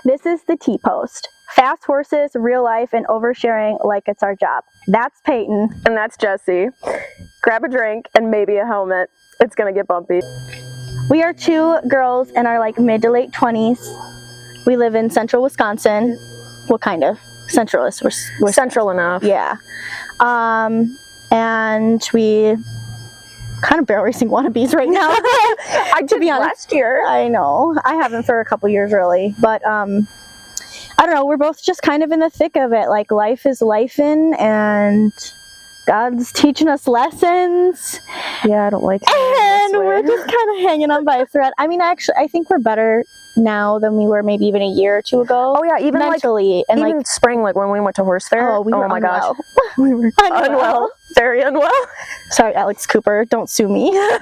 This is the T-post. Fast horses, real life, and oversharing like it's our job. That's Peyton. And that's Jesse. Grab a drink and maybe a helmet. It's gonna get bumpy. We are two girls in our like mid to late 20s. We live in central Wisconsin. Well, kind of. Central-ish. We're central enough. Yeah. And we kind of barrel racing wannabes right now. I did last year. I know. I haven't for a couple years really. But I don't know. We're both just kind of in the thick of it. Like life is lifing and God's teaching us lessons. Yeah, I don't like it. And we're just kind of hanging on by a thread. I mean, actually, I think we're better now than we were maybe even a year or two ago. Oh yeah, even mentally, like, and even like spring, like when we went to horse fair. Oh, we were my unwell. gosh, we were unwell, very unwell. Sorry, Alex Cooper, don't sue me. Does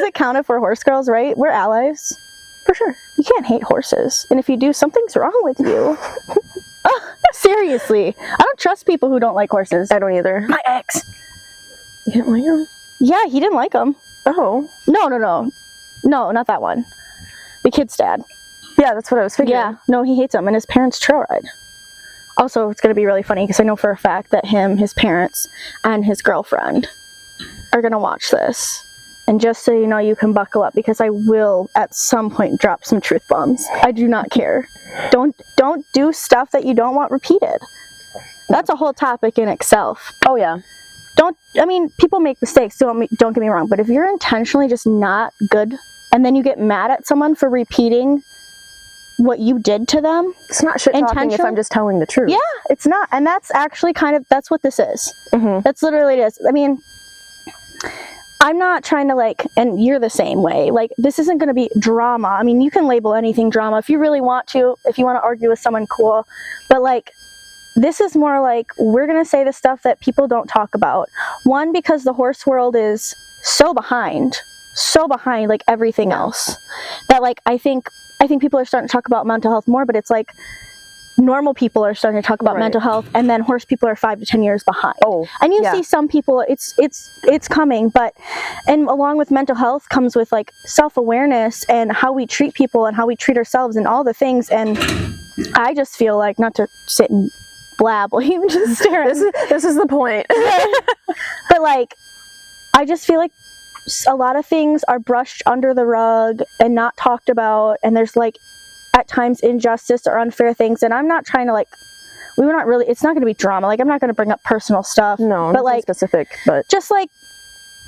it count if we're horse girls? Right? We're allies. For sure. You can't hate horses, and if you do, something's wrong with you. Seriously, I don't trust people who don't like horses. I don't either. My ex. You didn't like them? Yeah, he didn't like them. Oh. No, not that one. The kid's dad. Yeah, that's what I was figuring. Yeah, no, he hates them, and his parents trail ride. Also, it's going to be really funny because I know for a fact that his parents, and his girlfriend are going to watch this. And just so you know, you can buckle up because I will at some point drop some truth bombs. I do not care. Don't do stuff that you don't want repeated. That's a whole topic in itself. Oh yeah. People make mistakes, don't get me wrong, but if you're intentionally just not good and then you get mad at someone for repeating what you did to them, it's not shit talking if I'm just telling the truth. Yeah, it's not. And that's actually that's what this is. Mm-hmm. That's literally it is. I mean, I'm not trying to and you're the same way. Like, this isn't going to be drama. I mean, you can label anything drama if you really want to, if you want to argue with someone, cool. But this is more like, we're going to say the stuff that people don't talk about. One, because the horse world is so behind like everything else, that I think people are starting to talk about mental health more, but it's like normal people are starting to talk about mental health, and then horse people are 5 to 10 years behind. Oh, and you see some people, it's coming, and along with mental health comes with self-awareness and how we treat people and how we treat ourselves and all the things. And I just feel like, not to sit and blab while you just stare at me. This is the point. But I just feel like a lot of things are brushed under the rug and not talked about, and there's at times injustice or unfair things, and I'm not trying to it's not going to be drama. I'm not going to bring up personal stuff. No, but specific, but just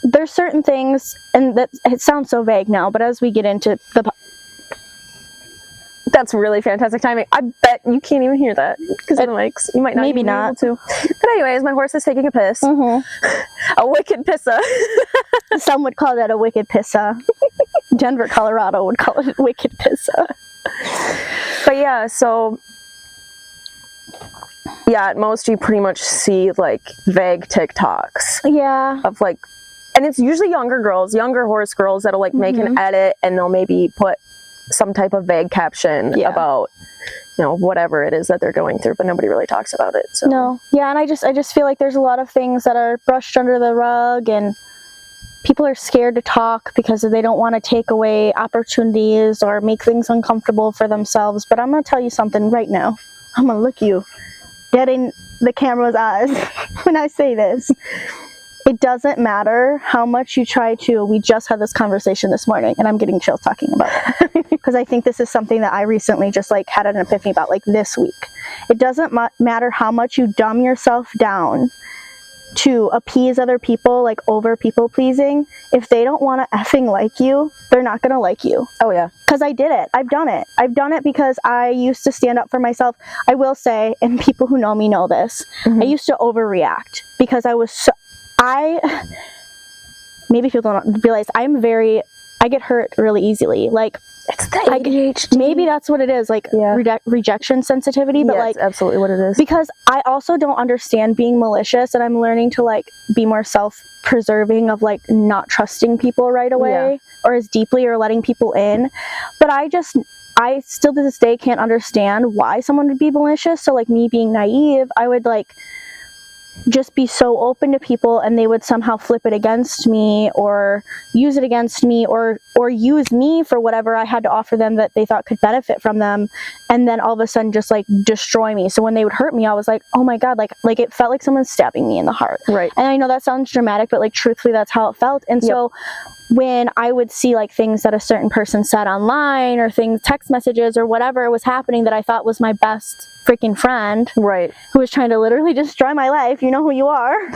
there's certain things, and that it sounds so vague now, but as we get into that's really fantastic timing. I bet you can't even hear that because of the mics. You might not. Maybe not. Be able to. But anyways, my horse is taking a piss. Mm-hmm. A wicked pissa. Some would call that a wicked pissa. Denver, Colorado would call it a wicked pissa. But yeah, so at most you pretty much see vague TikToks. Yeah. Of and it's usually younger horse girls that'll make an edit, and they'll maybe put some type of vague caption about whatever it is that they're going through, but nobody really talks about it. So no. Yeah, and I just feel like there's a lot of things that are brushed under the rug, and people are scared to talk because they don't want to take away opportunities or make things uncomfortable for themselves. But I'm going to tell you something right now. I'm going to look you dead in the camera's eyes when I say this. It doesn't matter how much you try to. We just had this conversation this morning, and I'm getting chills talking about it because I think this is something that I recently just had an epiphany about this week. It doesn't matter how much you dumb yourself down to appease other people, over people pleasing. If they don't want to effing like you, they're not going to like you. Oh yeah. Because I did it. I've done it because I used to stand up for myself. I will say, and people who know me know this, I used to overreact because maybe people don't realize I get hurt really easily. It's the ADHD. Maybe that's what it is, rejection sensitivity, but that's absolutely what it is. Because I also don't understand being malicious, and I'm learning to be more self-preserving of not trusting people right away or as deeply, or letting people in. But I still to this day can't understand why someone would be malicious. So me being naive, I would just be so open to people, and they would somehow flip it against me or use it against me or use me for whatever I had to offer them that they thought could benefit from them, and then all of a sudden just like destroy me. So when they would hurt me, I was like, oh my God, like it felt like someone stabbing me in the heart. Right. And I know that sounds dramatic, but like truthfully that's how it felt. And so when I would see like things that a certain person said online or text messages or whatever was happening that I thought was my best freaking friend, right, who was trying to literally destroy my life, you know who you are.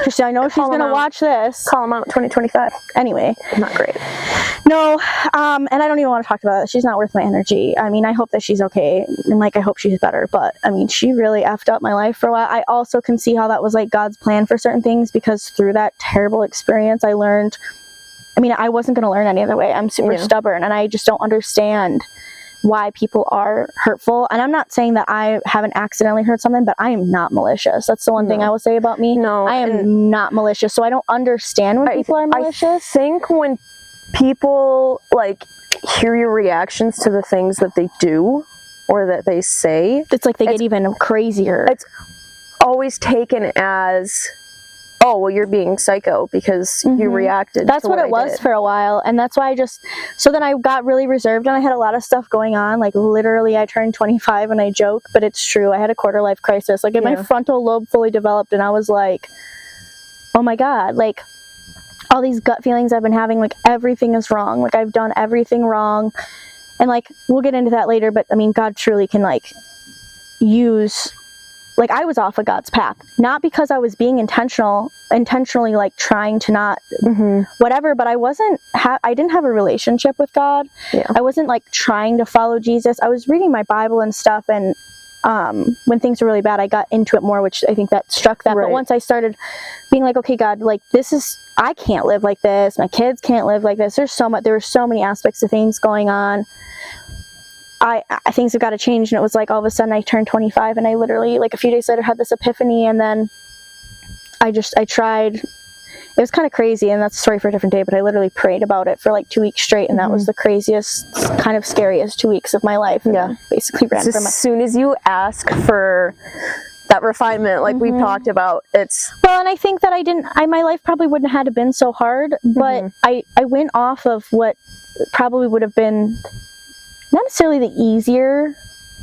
Just, I know she's gonna watch this. Call him out 2025. Anyway, not great. No, and I don't even want to talk about it. She's not worth my energy. I mean, I hope that she's okay, and like I hope she's better, but I mean, she really effed up my life for a while. I also can see how that was like God's plan for certain things, because through that terrible experience I learned, I mean, I wasn't going to learn any other way. I'm super stubborn, and I just don't understand why people are hurtful. And I'm not saying that I haven't accidentally heard something, but I am not malicious. That's the one thing I will say about me. No, I am not malicious, so I don't understand when people are malicious. I think when people like hear your reactions to the things that they do or that they say, it's like they get even crazier. It's always taken as, oh, well, you're being psycho because you reacted. That's to what it was for a while. And that's why so then I got really reserved, and I had a lot of stuff going on. Like literally I turned 25 and I joke, but it's true. I had a quarter life crisis. Like my frontal lobe fully developed, and I was like, oh my God, like all these gut feelings I've been having, like everything is wrong. Like I've done everything wrong. And like, we'll get into that later, but I mean, God truly can like use, like I was off of God's path, not because I was being intentionally like trying to not whatever, but I didn't have a relationship with God. I wasn't like trying to follow Jesus. I was reading my Bible and stuff, and when things were really bad, I got into it more, which I think that struck that. But once I started being like, okay, God, like I can't live like this. My kids can't live like this. There were so many aspects of things going on. Things have got to change. And it was like, all of a sudden I turned 25, and I literally like a few days later had this epiphany. And then I tried, it was kind of crazy, and that's a story for a different day, but I literally prayed about it for like 2 weeks straight. And that was the craziest, kind of scariest 2 weeks of my life. And basically ran from as soon as you ask for that refinement, like we've talked about, it's well, and I think that my life probably wouldn't have had been so hard, but I went off of what probably would have been not necessarily the easier,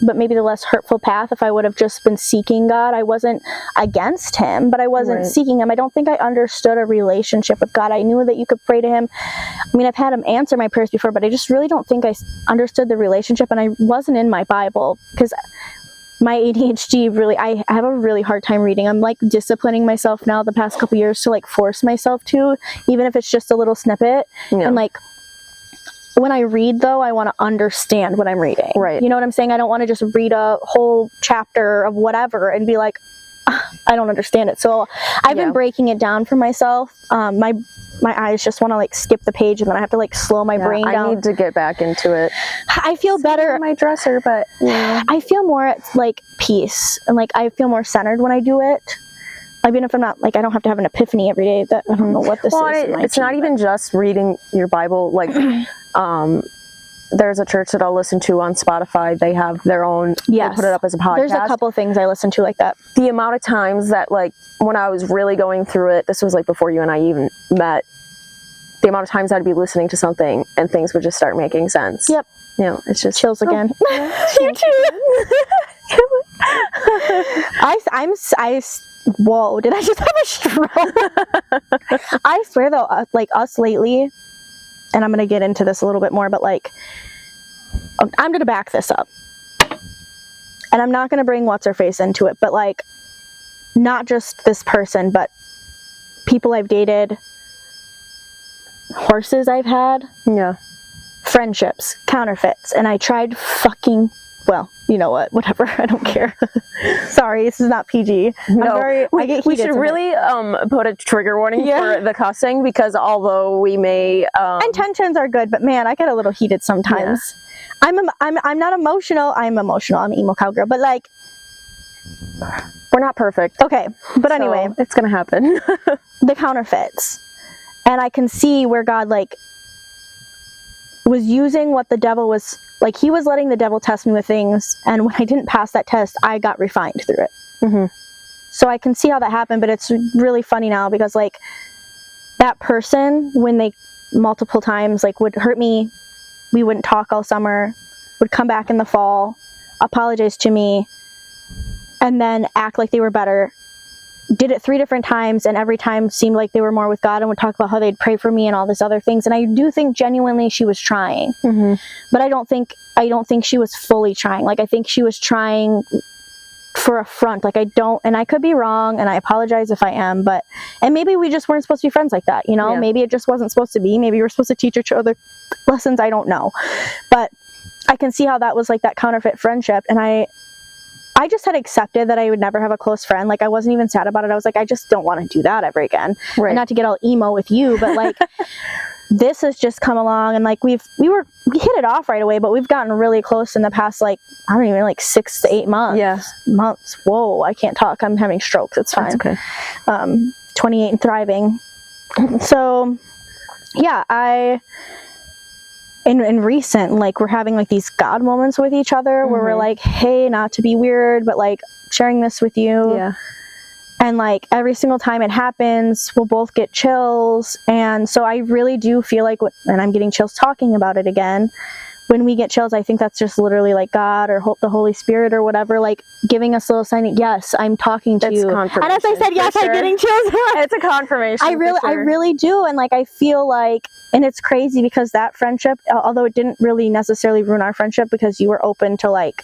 but maybe the less hurtful path if I would have just been seeking God. I wasn't against him, but I wasn't seeking him. I don't think I understood a relationship with God. I knew that you could pray to him. I mean, I've had him answer my prayers before, but I just really don't think I understood the relationship, and I wasn't in my Bible, because my ADHD really, I have a really hard time reading. I'm like disciplining myself now the past couple years to like force myself to, even if it's just a little snippet. And like, when I read though, I want to understand what I'm reading. Right. You know what I'm saying? I don't want to just read a whole chapter of whatever and be like, I don't understand it. So I've been breaking it down for myself. My eyes just want to like skip the page, and then I have to like slow my brain down. I need to get back into it. I feel better. My dresser, but I feel more at like peace, and like I feel more centered when I do it. Even if I'm not like, I don't have to have an epiphany every day. That I don't know what this is. It's not even just reading your Bible. Like, there's a church that I'll listen to on Spotify. They have their own. They put it up as a podcast. There's a couple things I listen to like that. The amount of times that like when I was really going through it, this was like before you and I even met. The amount of times I'd be listening to something and things would just start making sense. Yep. You know, it's just chills again. You too. Whoa, did I just have a stroke? I swear though, like us lately, and I'm going to get into this a little bit more, but like, I'm going to back this up. And I'm not going to bring what's her face into it, but like, not just this person, but people I've dated, horses I've had, friendships, counterfeits, and I tried fucking, well, you know what, whatever, I don't care. Sorry, this is not PG. No, we should really put a trigger warning for the cussing, because although we may intentions are good, but man, I get a little heated sometimes. I'm not emotional. I'm emotional. I'm an emo cowgirl, but like, we're not perfect. Okay, but so, anyway, it's gonna happen. The counterfeits, and I can see where God like was using what the devil was. Like, he was letting the devil test me with things, and when I didn't pass that test, I got refined through it. So I can see how that happened, but it's really funny now because like that person, when they multiple times like would hurt me, we wouldn't talk all summer, would come back in the fall, apologize to me, and then act like they were better. Did it 3 different times, and every time seemed like they were more with God and would talk about how they'd pray for me and all this other things. And I do think genuinely she was trying, but I don't think she was fully trying. Like I think she was trying for a front. Like and I could be wrong, and I apologize if I am, and maybe we just weren't supposed to be friends like that, you know? Maybe it just wasn't supposed to be. Maybe we were supposed to teach each other lessons. I don't know, but I can see how that was like that counterfeit friendship, and I just had accepted that I would never have a close friend. Like I wasn't even sad about it. I was like, I just don't want to do that ever again. Right. And not to get all emo with you, but like this has just come along, and like we hit it off right away, but we've gotten really close in the past, like, I don't even like 6 to 8 months. Yeah. Months. Whoa, I can't talk. I'm having strokes. It's fine. That's okay. 28 and thriving. So yeah, in recent, like we're having like these God moments with each other where we're like, hey, not to be weird, but like sharing this with you. Yeah. And like every single time it happens, we'll both get chills. And so I really do feel like, and I'm getting chills talking about it again, when we get chills, I think that's just literally like God or the Holy Spirit or whatever, like giving us a little sign, yes, I'm talking to you. And as I said, yes, I'm getting chills. It's a confirmation. I really do. And like, I feel like, and it's crazy because that friendship, although it didn't really necessarily ruin our friendship because you were open to like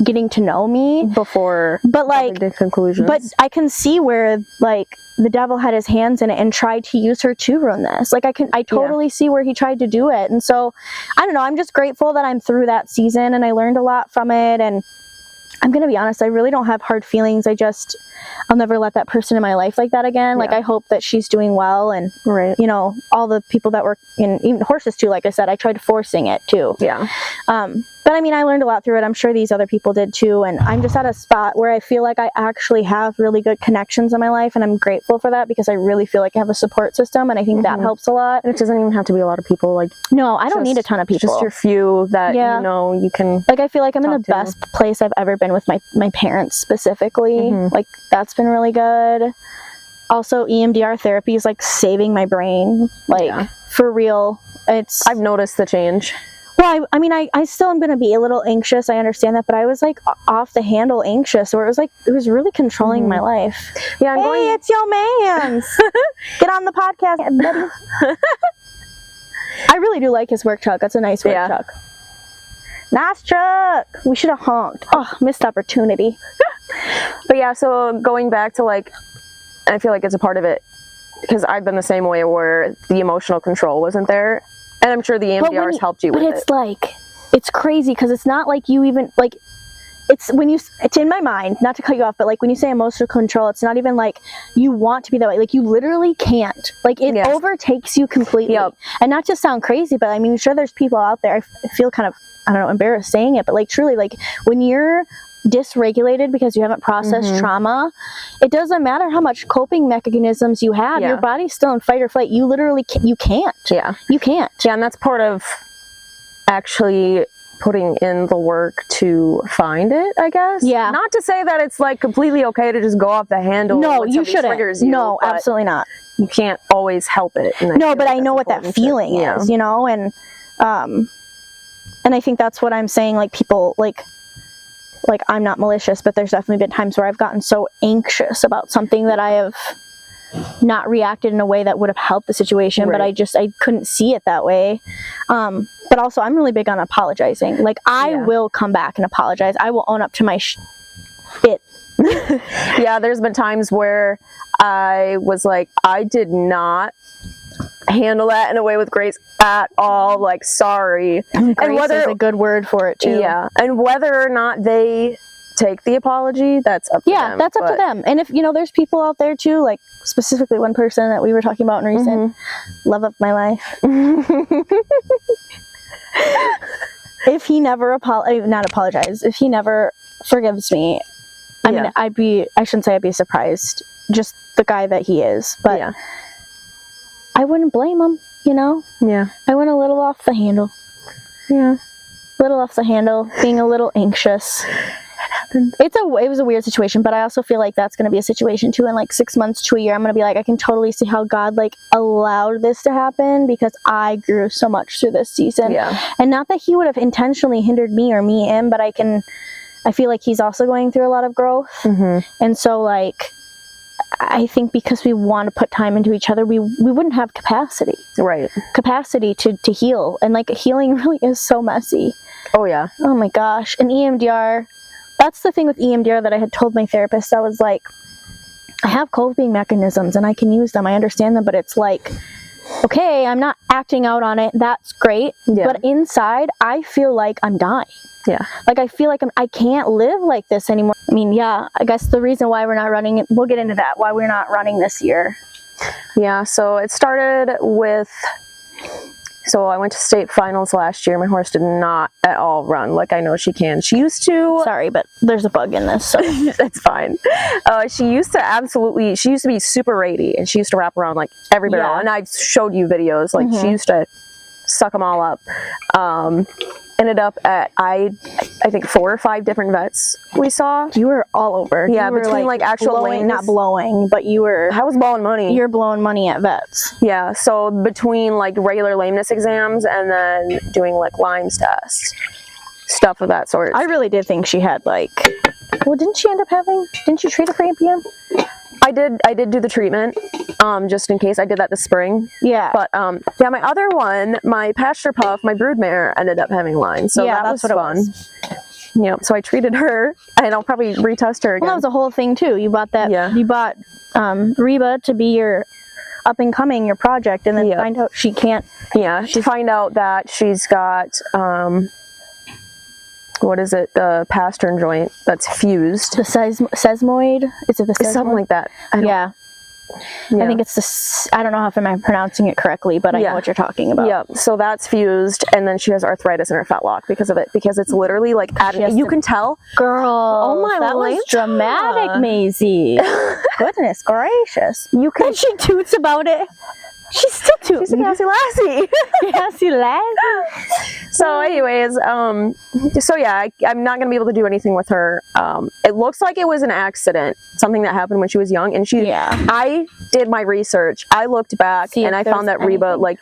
getting to know me before, but like the conclusions. But I can see where like the devil had his hands in it and tried to use her to ruin this. Like I totally see where he tried to do it. And so I don't know, I'm just grateful that I'm through that season and I learned a lot from it. And I'm gonna be honest, I really don't have hard feelings. I'll never let that person in my life like that again. Like I hope that she's doing well, and you know, all the people that work in, even horses too, like I said, I tried forcing it too. Yeah. But I mean, I learned a lot through it. I'm sure these other people did too. And I'm just at a spot where I feel like I actually have really good connections in my life. And I'm grateful for that because I really feel like I have a support system. And I think that helps a lot. And it doesn't even have to be a lot of people. Like, no, I don't need a ton of people. Just your few that, you know, you can. Like, I feel like I'm in the best place I've ever been with my parents specifically. Like, that's been really good. Also, EMDR therapy is like saving my brain. Like, for real. I've noticed the change. Well, I mean, I still am going to be a little anxious. I understand that, but I was like off the handle anxious, where it was really controlling my life. Yeah, it's your man's. Get on the podcast, buddy. I really do like his work truck. That's a nice work truck. Nice truck. We should have honked. Oh, missed opportunity. But yeah, so going back to like, I feel like it's a part of it because I've been the same way where the emotional control wasn't there. And I'm sure the EMDR's helped you with it. But it's like, it's crazy because it's not like you even, like, it's in my mind, not to cut you off, but like when you say emotional control, it's not even like you want to be that way. Like you literally can't. Like it overtakes you completely. Yep. And not to sound crazy, but I mean, sure there's people out there, I feel kind of, I don't know, embarrassed saying it, but like truly, like when you're dysregulated because you haven't processed trauma, it doesn't matter how much coping mechanisms you have, your body's still in fight or flight. You literally you can't. You can't. Yeah, and that's part of actually putting in the work to find it, I guess. Yeah. Not to say that it's like completely okay to just go off the handle. No, you shouldn't. No, absolutely not. You can't always help it. No, but I know what that feeling is, you know, and I think that's what I'm saying. Like people like I'm not malicious, but there's definitely been times where I've gotten so anxious about something that I have not reacted in a way that would have helped the situation, but I couldn't see it that way. But also I'm really big on apologizing. Like I will come back and apologize. I will own up to my shit. Yeah, there's been times where I was like, I did not handle that in a way with grace at all. Like, sorry. And whether is a good word for it too. Yeah, and whether or not they take the apology, that's up to them. Yeah, that's up to them. And if, you know, there's people out there too, like specifically one person that we were talking about in recent, love of my life. If he never if he never forgives me, I mean, I shouldn't say I'd be surprised, just the guy that he is, but I wouldn't blame him, you know? Yeah. I went a little off the handle. Yeah. A little off the handle, being a little anxious. happens. It was a weird situation, but I also feel like that's going to be a situation too. In like 6 months to a year, I'm going to be like, I can totally see how God like allowed this to happen because I grew so much through this season. Yeah. And not that he would have intentionally hindered me or me him, but I feel like he's also going through a lot of growth. And so like, I think because we want to put time into each other, we wouldn't have capacity to heal. And like healing really is so messy. Oh yeah. Oh my gosh. And EMDR, that's the thing with EMDR that I had told my therapist. I was like, I have coping mechanisms and I can use them. I understand them, but it's like, okay, I'm not acting out on it. That's great. Yeah. But inside, I feel like I'm dying. Yeah. Like I feel like I can't live like this anymore. I mean, yeah, I guess the reason why we're not running it, we'll get into that, why we're not running this year. Yeah, so it started with, so I went to state finals last year. My horse did not at all run like I know she can. She used to. Sorry, but there's a bug in this, so. That's fine. She used to be super rady and she used to wrap around like every barrel. Yeah. And I showed you videos, like she used to suck them all up. Ended up at, I think 4 or 5 different vets we saw. You were all over. Yeah, you were between like actual blowing, not blowing, but you were. I was blowing money. You're blowing money at vets. Yeah, so between like regular lameness exams and then doing like Lyme's test, stuff of that sort. I really did think she had like, well, didn't you treat her for APM? I did do the treatment, just in case. I did that this spring. Yeah. But yeah, my other one, my pasture puff, my broodmare ended up having Lyme, so yeah, that was what fun. It was. Yeah, so I treated her, and I'll probably retest her again. Well, that was a whole thing too. You bought that. Yeah. You bought Reba to be your up and coming, your project, and then find out she can't. Yeah, to find out that she's got what is it? The pastern joint that's fused. The sesamoid? Is it the sesamoid? Something like that. Yeah. I think it's the, I don't know if I'm pronouncing it correctly, but I know what you're talking about. Yeah, so that's fused, and then she has arthritis in her fetlock because of it, because it's literally like, you can tell. Girl, oh my, that was dramatic, Maisie. Goodness gracious. You can. And she toots about it. She's still tooting. She's a gassy lassie. Gassy lassie. So anyways, so yeah, I'm not going to be able to do anything with her. It looks like it was an accident, something that happened when she was young. And I did my research. I looked back and I found that Reba, like,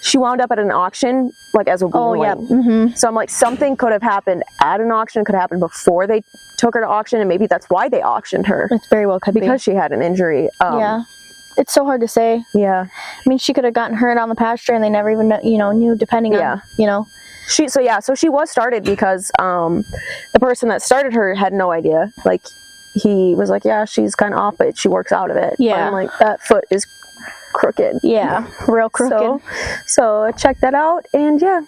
she wound up at an auction, like as a weanling. So I'm like, something could have happened at an auction, could have happened before they took her to auction. And maybe that's why they auctioned her. It's very well could be. Because she had an injury. Yeah. It's so hard to say. Yeah. I mean, she could have gotten hurt on the pasture and they never even, knew, depending on, So she was started because the person that started her had no idea. Like, he was like, yeah, she's kind of off, but she works out of it. Yeah. But I'm like, that foot is crooked. Yeah, real crooked. So check that out. And yeah,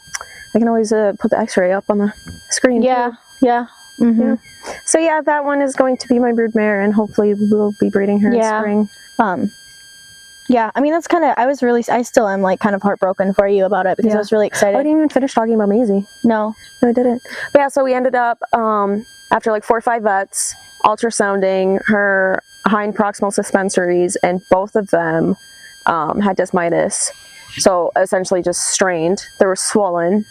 I can always put the x-ray up on the screen. Yeah, too. Yeah. Yeah. So yeah, that one is going to be my broodmare, and hopefully we'll be breeding her in spring. Yeah, I mean, that's kind of, I still am like kind of heartbroken for you about it because I was really excited. I didn't even finish talking about Maisie. No, I didn't. But yeah, so we ended up, after like 4 or 5 vets, ultrasounding her hind proximal suspensories, and both of them had desmitis. So essentially just strained. They were swollen.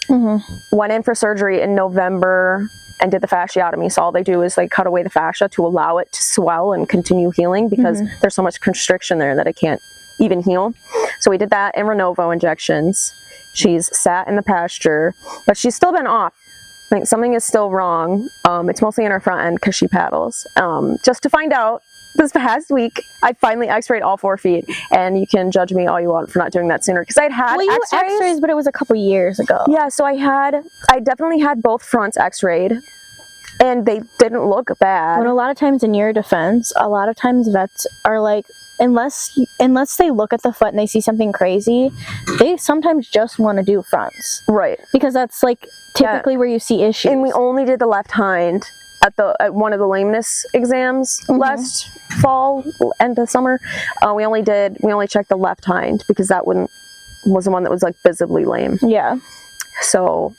Went in for surgery in November and did the fasciotomy. So all they do is like cut away the fascia to allow it to swell and continue healing, because there's so much constriction there that it can't even heal. So we did that, and Renovo injections. She's sat in the pasture, but she's still been off. I think something is still wrong. It's mostly in her front end because she paddles. Just to find out, this past week, I finally x-rayed all 4 feet, and you can judge me all you want for not doing that sooner, because I'd had x-rays, but it was a couple years ago. Yeah, so I definitely had both fronts x-rayed, and they didn't look bad. But a lot of times, in your defense, a lot of times vets are like, unless they look at the foot and they see something crazy, they sometimes just want to do fronts. Right. Because that's like typically where you see issues. And we only did the left hind at one of the lameness exams last fall, end of summer. We only checked the left hind because that one was the one that was like visibly lame. Yeah. So,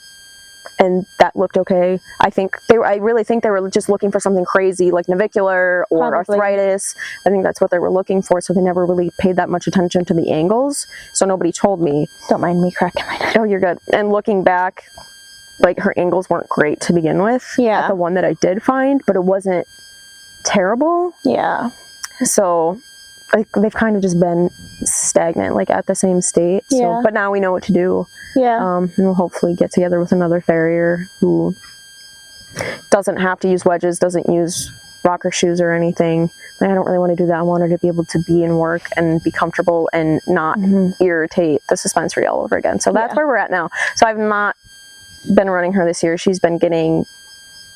and that looked okay. I really think they were just looking for something crazy like navicular or arthritis. I think that's what they were looking for. So they never really paid that much attention to the angles. So nobody told me. Don't mind me cracking my neck. Oh, you're good. And looking back, like her angles weren't great to begin with. Yeah. At the one that I did find, but it wasn't terrible. Yeah. So like they've kind of just been stagnant, like at the same state. So, Yeah. but now we know what to do. Yeah. And we'll hopefully get together with another farrier who doesn't have to use wedges, doesn't use rocker shoes or anything. Like, I don't really want to do that. I want her to be able to be in work and be comfortable and not irritate the suspensory all over again. So that's where we're at now. So I've not been running her this year. She's been getting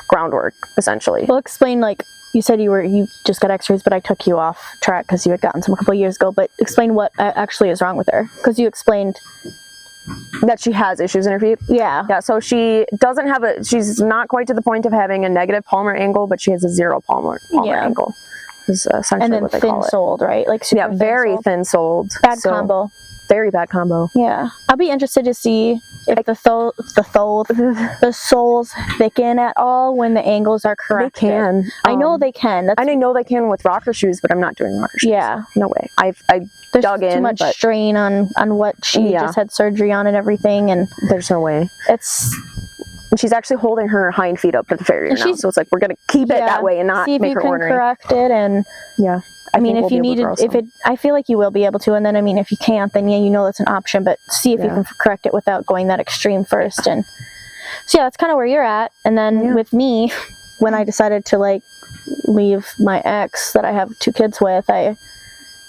groundwork essentially. Well, explain, like you said you just got x-rays, but I took you off track because you had gotten some a couple of years ago, but explain what actually is wrong with her, because you explained that she has issues in her feet. Yeah. So she doesn't have she's not quite to the point of having a negative palmar angle, but she has a zero palmar angle. Is essentially and then what they call it. thin-soled, right? Like super very thin-soled. Bad combo. Very bad combo. Yeah. I'll be interested to see if the soles thicken at all when the angles are corrected. They can. I know they can. And I know they can with rocker shoes, but I'm not doing rocker shoes. Yeah. No way. I There's dug in, too much but strain on what she just had surgery on and everything, and there's no way. And she's actually holding her hind feet up at the farrier now, so it's like we're gonna keep it that way and not see if make you her can ornery. correct it. And I mean, if you needed, I feel like you will be able to. And then, I mean, if you can't, then you know that's an option. But see if you can correct it without going that extreme first. And so that's kind of where you're at. And then with me, when I decided to like leave my ex that I have 2 kids with, because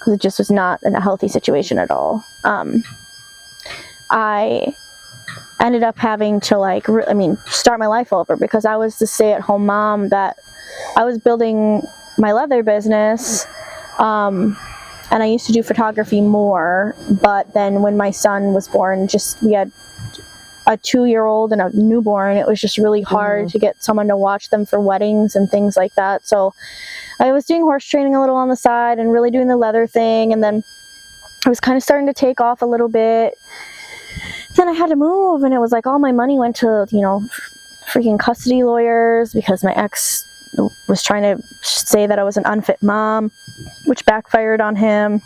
it just was not in a healthy situation at all. I ended up having to like, start my life over, because I was the stay-at-home mom that I was building my leather business. And I used to do photography more, but then when my son was born, we had a 2-year-old and a newborn. It was just really hard to get someone to watch them for weddings and things like that. So I was doing horse training a little on the side and really doing the leather thing. And then I was kind of starting to take off a little bit. Then I had to move, and it was like all my money went to, freaking custody lawyers, because my ex was trying to say that I was an unfit mom, which backfired on him.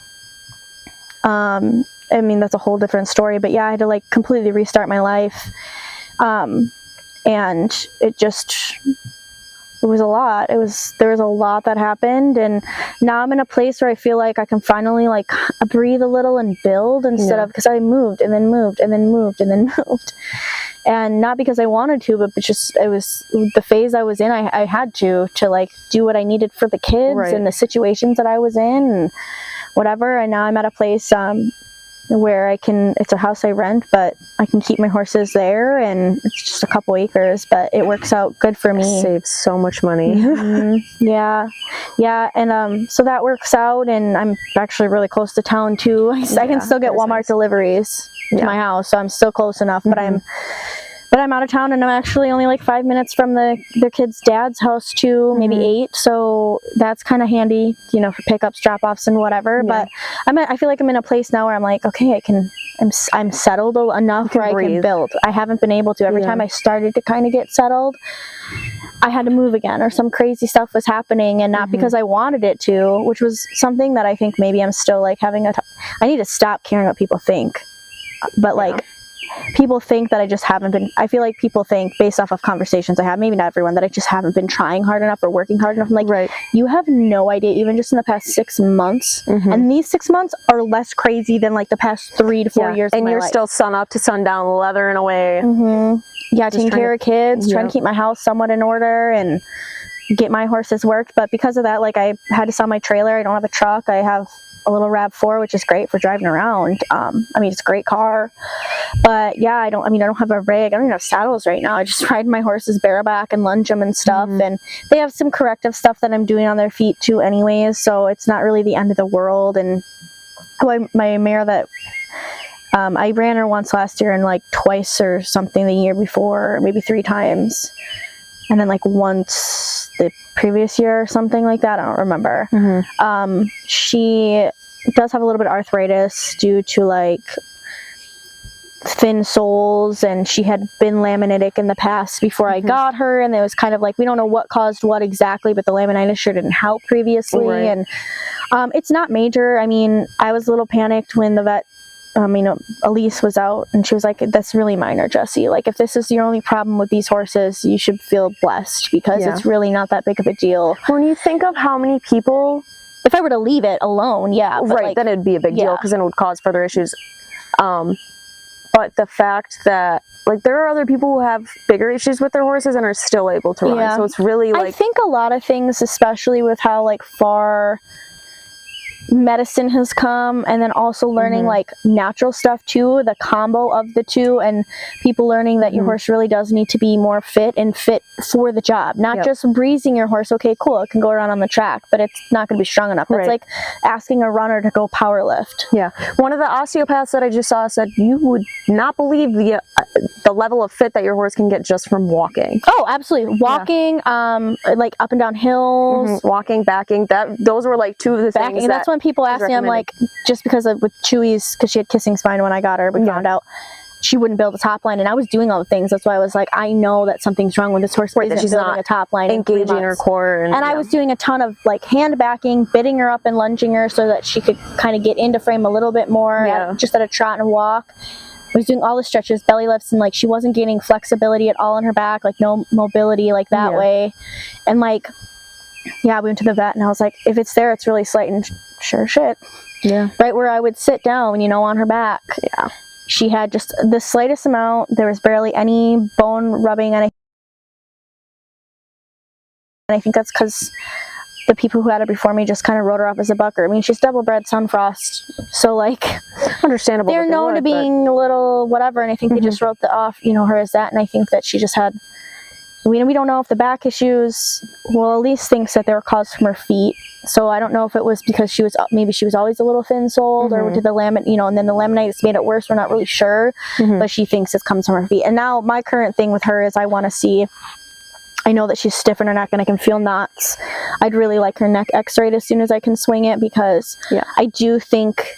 That's a whole different story, but I had to like completely restart my life. And it was a lot. There was a lot that happened, and now I'm in a place where I feel like I can finally like breathe a little and build instead of, because I moved and then moved and then moved and then moved. And not because I wanted to, but it was the phase I was in. I had to like do what I needed for the kids and the situations that I was in and whatever. And now I'm at a place where it's a house I rent, but I can keep my horses there, and it's just a couple acres, but it works out good for me. Saves so much money. Yeah. And so that works out, and I'm actually really close to town too. I can still get Walmart deliveries to my house, so I'm still close enough, but I'm out of town, and I'm actually only like 5 minutes from their kid's dad's house too, maybe 8. So that's kind of handy, for pickups, drop-offs, and whatever. But I feel like I'm in a place now where I'm like, okay, I'm settled enough where I can build. I haven't been able to. Every time I started to kind of get settled, I had to move again, or some crazy stuff was happening, and not because I wanted it to, which was something that I think maybe I'm still like having I need to stop caring what people think. But like, people think that I just haven't been, I feel like people think, based off of conversations I have, maybe not everyone, that I just haven't been trying hard enough or working hard enough. I'm like, you have no idea, even just in the past 6 months, and these 6 months are less crazy than like the past 3 to 4 years of my life. And you're still sun up to sundown leathering away. Taking care of kids, trying to keep my house somewhat in order and get my horses worked. But because of that, like, I had to sell my trailer. I don't have a truck. I have a little RAV4, which is great for driving around. It's a great car, but I don't have a rig. I don't even have saddles right now. I just ride my horses bareback and lunge them and stuff. And they have some corrective stuff that I'm doing on their feet too anyways, so it's not really the end of the world. And my mare that I ran her once last year, and like twice or something the year before, maybe 3 times. And then like once the previous year or something like that. I don't remember. She does have a little bit of arthritis due to like thin soles, and she had been laminitic in the past before I got her, and it was kind of like, we don't know what caused what exactly, but the laminitis sure didn't help previously. And it's not major. I was a little panicked when the vet Elise was out and she was like, that's really minor, Jesse. Like, if this is your only problem with these horses, you should feel blessed because it's really not that big of a deal. When you think of how many people, if I were to leave it alone, yeah. But right, then it'd be a big deal because then it would cause further issues. But the fact that, like, there are other people who have bigger issues with their horses and are still able to run. So it's really like, I think a lot of things, especially with how like far medicine has come, and then also learning like natural stuff too, the combo of the two, and people learning that your horse really does need to be more fit and fit for the job, not just breezing your horse. Okay, cool, it can go around on the track, but it's not going to be strong enough. It's like asking a runner to go power lift. One of the osteopaths that I just saw said you would not believe the level of fit that your horse can get just from walking. Oh, absolutely. Walking, like up and down hills, walking, backing, those were like two of the things. And that's when people ask me, I'm like, just because with Chewy's, because she had kissing spine when I got her, we found out she wouldn't build a top line, and I was doing all the things. That's why I was like, I know that something's wrong with this horse. That she's building a top line, engaging her core, and I was doing a ton of like hand backing, bidding her up and lunging her so that she could kind of get into frame a little bit more, just at a trot and a walk. I was doing all the stretches, belly lifts, and like she wasn't gaining flexibility at all in her back, like no mobility like that way, and like. Yeah, we went to the vet and I was like, if it's there, it's really slight, and sure shit. Right where I would sit down, on her back. She had just the slightest amount. There was barely any bone rubbing, and I think that's because the people who had her before me just kind of wrote her off as a bucker. I mean, she's double-bred Sunfrost, so like, understandable. They're known to being a little whatever, and I think they just wrote her as that, and I think that she just had. We don't know if the back issues, Elise thinks that they were caused from her feet. So I don't know if it was because maybe she was always a little thin-soled, or did the and then the laminitis made it worse. We're not really sure, but she thinks it comes from her feet. And now my current thing with her is I want to see, I know that she's stiff in her neck and I can feel knots. I'd really like her neck x-rayed as soon as I can swing it, because I do think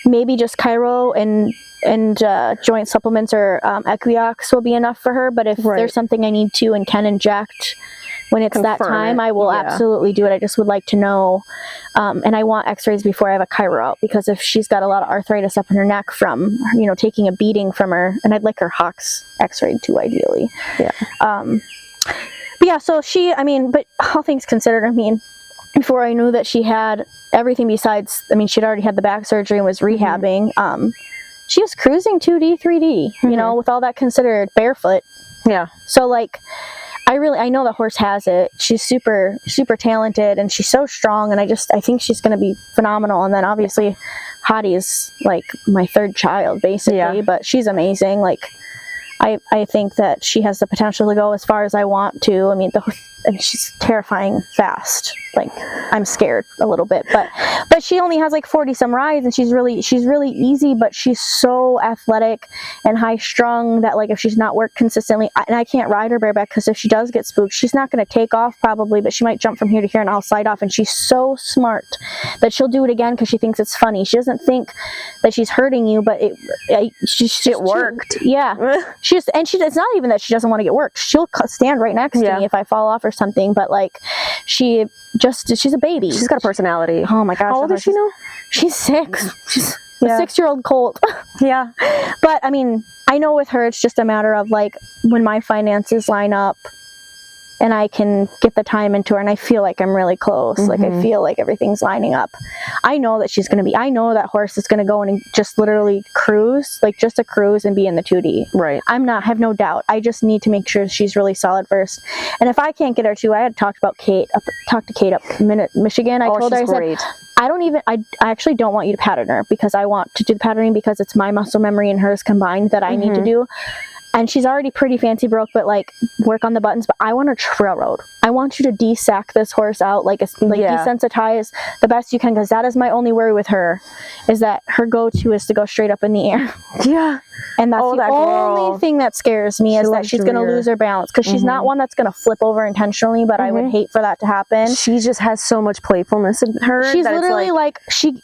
maybe just chiro and joint supplements or Equiox will be enough for her, but if there's something I need to and can inject when it's that time, I will absolutely do it. I just would like to know, and I want x-rays before I have a chiro out, because if she's got a lot of arthritis up in her neck from taking a beating from her, and I'd like her hocks x-rayed too, ideally. So but all things considered, before I knew that she had everything besides, she'd already had the back surgery and was rehabbing, she was cruising 2D, 3D, with all that considered, barefoot. So like, I know the horse has it. She's super, super talented, and she's so strong, and I think she's going to be phenomenal. And then obviously Hottie is like my third child basically, but she's amazing. Like, I think that she has the potential to go as far as I want to. She's terrifying fast. Like, I'm scared a little bit, but she only has like 40 some rides, and she's really easy, but she's so athletic and high strung that like if she's not worked consistently, and I can't ride her bareback, because if she does get spooked, she's not going to take off probably, but she might jump from here to here and I'll slide off. And she's so smart that she'll do it again because she thinks it's funny. She doesn't think that she's hurting you, but it worked. It's not even that she doesn't want to get worked. She'll stand right next to me if I fall off or something, but like she's a baby. She's got a personality. Oh my gosh. How old is she now? She's 6. She's a 6-year-old colt. But I know with her, it's just a matter of like when my finances line up and I can get the time into her, and I feel like I'm really close. Like, I feel like everything's lining up. I know that I know that horse is going to go in and just literally cruise, like just a cruise and be in the 2D. I have no doubt. I just need to make sure she's really solid first. And if I can't get her to, I had talked to Kate up in Michigan. I told her, I said, I actually don't want you to pattern her, because I want to do the patterning because it's my muscle memory and hers combined that I need to do. And she's already pretty fancy broke, but like work on the buttons. But I want her trail road. I want you to de-sack this horse out, desensitize the best you can, because that is my only worry with her, is that her go-to is to go straight up in the air. And that's the only thing that scares me, is that she's going to lose her balance, because she's not one that's going to flip over intentionally, but I would hate for that to happen. She just has so much playfulness in her. She's literally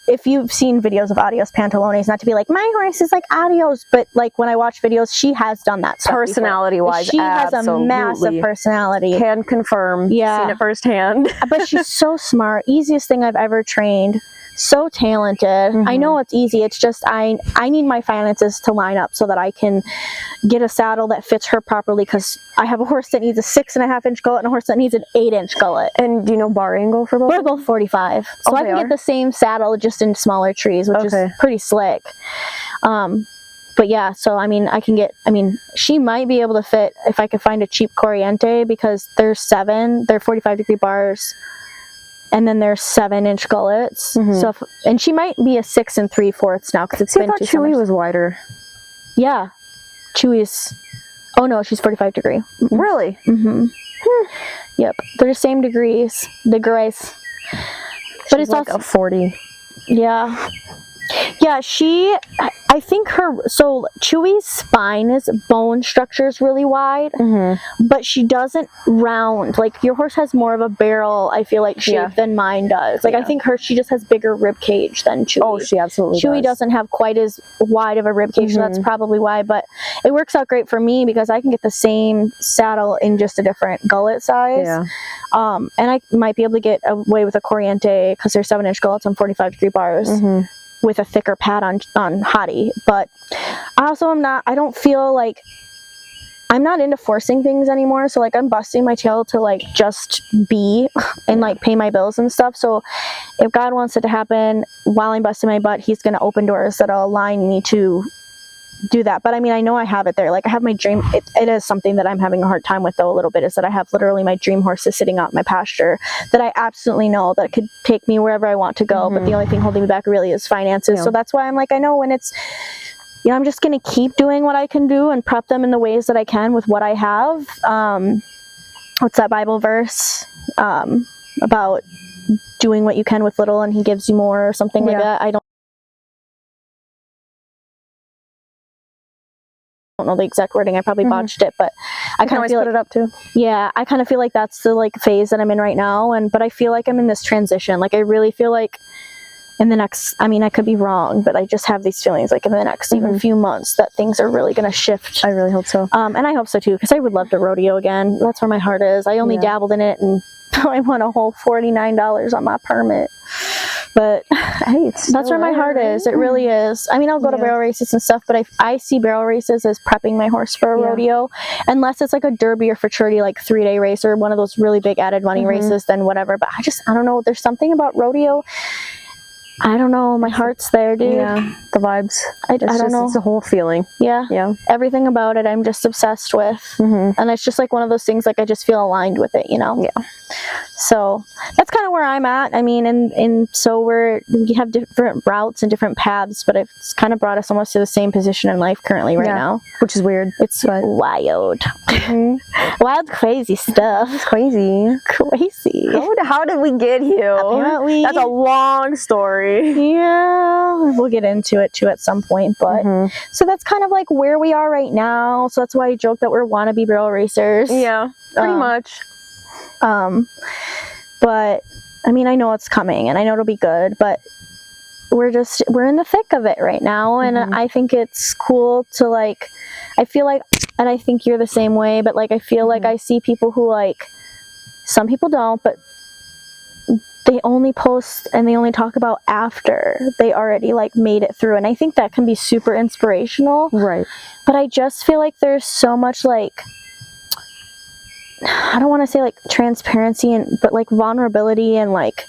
if you've seen videos of Adios Pantalones, not to be like, my horse is like Adios, but like when I watch videos, she has done done that stuff Personality-wise, she has a massive personality. Can confirm. Yeah. Seen it firsthand. But she's so smart. Easiest thing I've ever trained. So talented. I know it's easy. It's just I need my finances to line up so that I can get a saddle that fits her properly, because I have a horse that needs a 6.5-inch gullet and a horse that needs an 8-inch gullet. And do you know bar angle for both? We're both 45. So I can get the same saddle just in smaller trees, which is pretty slick. But yeah, so I mean, she might be able to fit if I could find a cheap Corriente, because they're 45-degree bars. And then there's 7-inch gullets. So, and she might be a 6 3/4 now, because it's been 2 summers. Chewy was wider. Yeah, Chewy's. Oh no, she's 45 degree. Really? Yep, they're the same degrees. But it's like also a 40. Yeah. Yeah, I think so Chewy's spine bone structure is really wide, but she doesn't round. Like, your horse has more of a barrel, I feel like, shape than mine does. Like, I think she just has bigger rib cage than Chewy. Oh, she absolutely Chewy doesn't have quite as wide of a rib cage, so that's probably why. But it works out great for me, because I can get the same saddle in just a different gullet size. Yeah. And I might be able to get away with a Corriente, because they're 7-inch gullets on 45-degree bars. With a thicker pad on Hottie. But I don't feel like, I'm not into forcing things anymore. So like, I'm busting my tail to like just be and like pay my bills and stuff. So if God wants it to happen while I'm busting my butt, he's going to open doors that'll align me to do that. But I mean, I know I have it there. Like, I have my dream. It is something that I'm having a hard time with, though, a little bit, is that I have literally my dream horses sitting out in my pasture that I absolutely know that could take me wherever I want to go. But the only thing holding me back really is finances. So that's why I'm like, I know when it's, I'm just going to keep doing what I can do and prep them in the ways that I can with what I have. What's that Bible verse about doing what you can with little and he gives you more, or something like that? I don't know the exact wording. I probably botched it, but I kind of feel put it up too. Yeah, I kind of feel like that's the like phase that I'm in right now, but I feel like I'm in this transition. Like, I really feel like in the next, I mean, I could be wrong, but I just have these feelings like in the next even few months that things are really going to shift. I really hope so. And I hope so too, because I would love to rodeo again. That's where my heart is. I only dabbled in it, and I won a whole $49 on my permit. But hey, that's where my heart is. It really is. I mean, I'll go to barrel races and stuff, but I see barrel races as prepping my horse for a rodeo. Unless it's like a derby or futurity, like 3-day race or one of those really big added money races, then whatever. But I don't know. There's something about rodeo. I don't know. My heart's there, dude. Yeah, the vibes. I don't know. It's a whole feeling. Yeah. Everything about it, I'm just obsessed with. And it's just like one of those things, like I just feel aligned with it, Yeah. So that's kind of where I'm at. I mean, and so we have different routes and different paths, but it's kind of brought us almost to the same position in life currently right now. Which is weird. It's wild. Wild, crazy stuff. It's crazy. How did we get here? Apparently. That's a long story. Yeah, we'll get into it too at some point, but so that's kind of like where we are right now. So that's why I joke that we're wannabe barrel racers. Yeah, pretty much. But I mean, I know it's coming and I know it'll be good, but we're in the thick of it right now. And I think it's cool to like, I feel like, and I think you're the same way, but like, I feel like I see people who like, some people don't, but they only post and they only talk about after they already like made it through. And I think that can be super inspirational. Right. But I just feel like there's so much like, I don't want to say like transparency, but like vulnerability, and like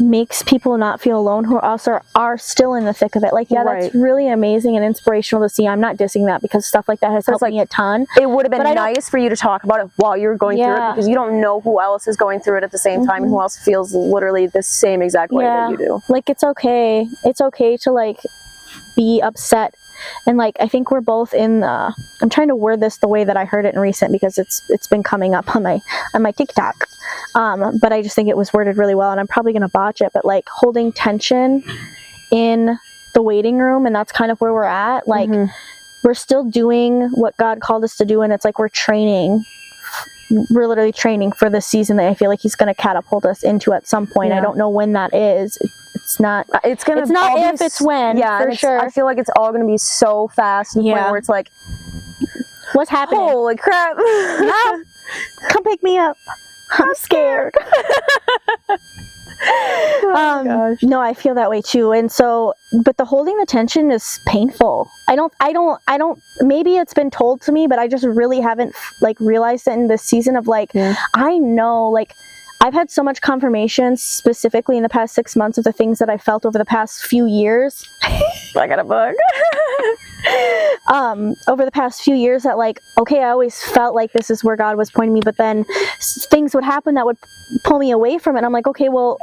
makes people not feel alone who also are still in the thick of it. Like, that's really amazing and inspirational to see. I'm not dissing that, because stuff like that has helped me a ton. It would have been nice for you to talk about it while you're going through it, because you don't know who else is going through it at the same time and who else feels literally the same exact way that you do. Like, it's okay to like be upset. And like, I think we're both in the, I'm trying to word this the way that I heard it in recent, because it's been coming up on my TikTok. But I just think it was worded really well, and I'm probably going to botch it, but like holding tension in the waiting room. And that's kind of where we're at. Like, we're still doing what God called us to do. And it's like, we're literally training for the season that I feel like he's going to catapult us into at some point. I don't know when that is. It's not if, it's when. Yeah, for sure. I feel like it's all going to be so fast to the point where it's like, What's happening? Holy crap. Mom, come pick me up. I'm scared. No, I feel that way too. And so, but the holding the tension is painful. I don't, maybe it's been told to me, but I just really haven't like realized it in this season of like, I know, like, I've had so much confirmation specifically in the past 6 months of the things that I felt over the past few years. I got a bug. Over the past few years that like, okay, I always felt like this is where God was pointing me, but then things would happen that would pull me away from it. And I'm like, okay, well,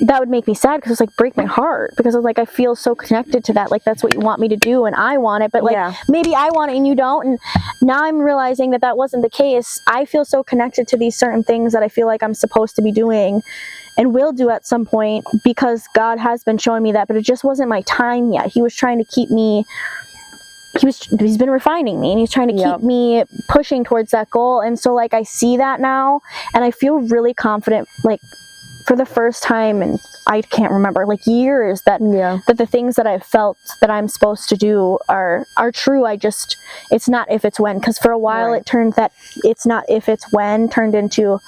that would make me sad because it's like break my heart because it's like I feel so connected to that, like that's what you want me to do and I want it, but like maybe I want it and you don't. And now I'm realizing that that wasn't the case. I feel so connected to these certain things that I feel like I'm supposed to be doing and will do at some point because God has been showing me that, but it just wasn't my time yet. He was trying to keep me, he's been refining me and he's trying to keep me pushing towards that goal. And so like I see that now and I feel really confident, like for the first time, and I can't remember, like years, that that the things that I've felt that I'm supposed to do are true. It's not if, it's when. Because for a while it turned that it's not if, it's when turned into,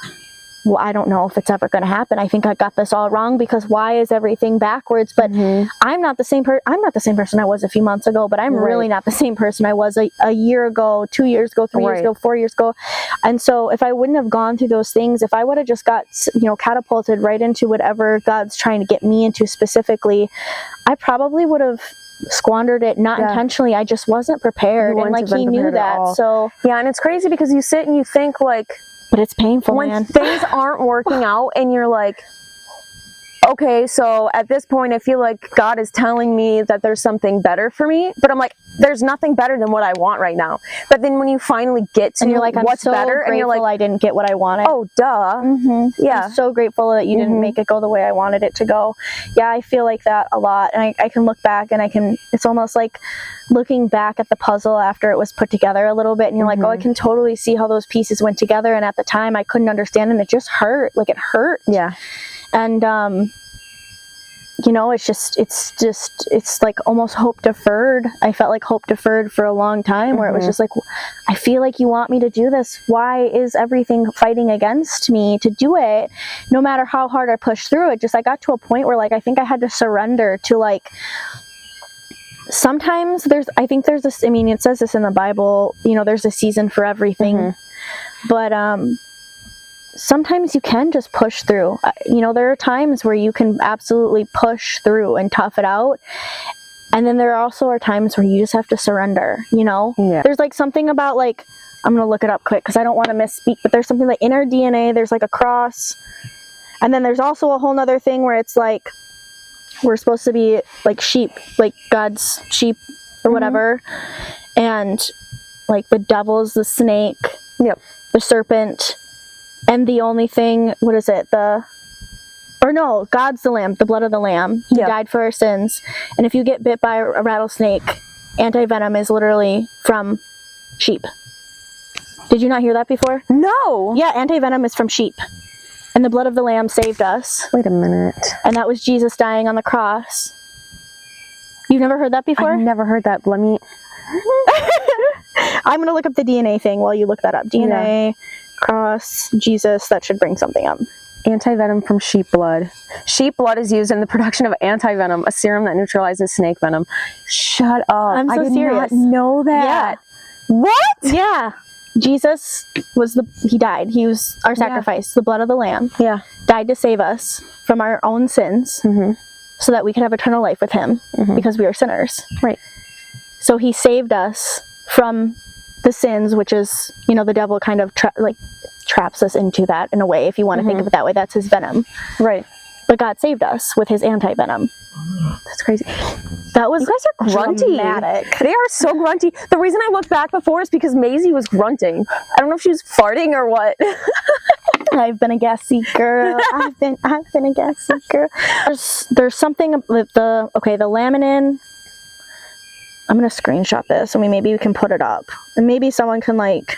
well, I don't know if it's ever going to happen. I think I got this all wrong because why is everything backwards? But I'm not the same person I was a few months ago, but I'm really not the same person I was a year ago, 2 years ago, 3 years ago, 4 years ago. And so if I wouldn't have gone through those things, if I would have just got, catapulted right into whatever God's trying to get me into specifically, I probably would have squandered it, not intentionally. I just wasn't prepared. And like he knew that. So yeah, and it's crazy because you sit and you think like, but it's painful, when man. things aren't working out and you're like, okay, so at this point I feel like God is telling me that there's something better for me, but I'm like, there's nothing better than what I want right now. But then when you finally get to, and you're like, I'm what's so better, grateful and you're like, I didn't get what I wanted. oh duh. Yeah, I'm so grateful that you didn't make it go the way I wanted it to go. Yeah, I feel like that a lot, and I can look back and it's almost like looking back at the puzzle after it was put together a little bit, and you're like, oh, I can totally see how those pieces went together, and at the time I couldn't understand, and it just hurt. Like it hurt. Yeah. And it's like almost hope deferred. I felt like hope deferred for a long time, where it was just like, I feel like you want me to do this. Why is everything fighting against me to do it? No matter how hard I pushed through it, I got to a point where like, I think I had to surrender to like, sometimes it says this in the Bible, there's a season for everything, but, sometimes you can just push through. There are times where you can absolutely push through and tough it out. And then there also are times where you just have to surrender, There's like something about like, I'm going to look it up quick because I don't want to misspeak, but there's something like in our DNA, there's like a cross. And then there's also a whole nother thing where it's like, we're supposed to be like sheep, like God's sheep or whatever. And like the devil's the snake, the serpent. And the only thing, God's the lamb, the blood of the lamb. He died for our sins. And if you get bit by a rattlesnake, anti-venom is literally from sheep. Did you not hear that before? No. Yeah, anti-venom is from sheep. And the blood of the lamb saved us. Wait a minute. And that was Jesus dying on the cross. You've never heard that before? I've never heard that. Let me... I'm going to look up the DNA thing while you look that up. DNA... cross, Jesus, that should bring something up. Anti-venom from sheep blood. Sheep blood is used in the production of anti-venom, a serum that neutralizes snake venom. Shut up. I'm so I did serious. not know that. Yeah. What? Yeah. Jesus he died. He was our sacrifice, the blood of the lamb. Yeah. Died to save us from our own sins so that we could have eternal life with him because we are sinners. Right. So he saved us from the sins, which is, the devil kind of traps us into that in a way, if you want to think of it that way. That's his venom. Right. But God saved us with his anti-venom. That's crazy. That was, you guys are grunty. Dramatic. They are so grunty. The reason I looked back before is because Maisie was grunting. I don't know if she was farting or what. I've been a gassy girl. I've been a gassy girl. There's something with the laminin. I'm going to screenshot this and maybe we can put it up. And maybe someone can it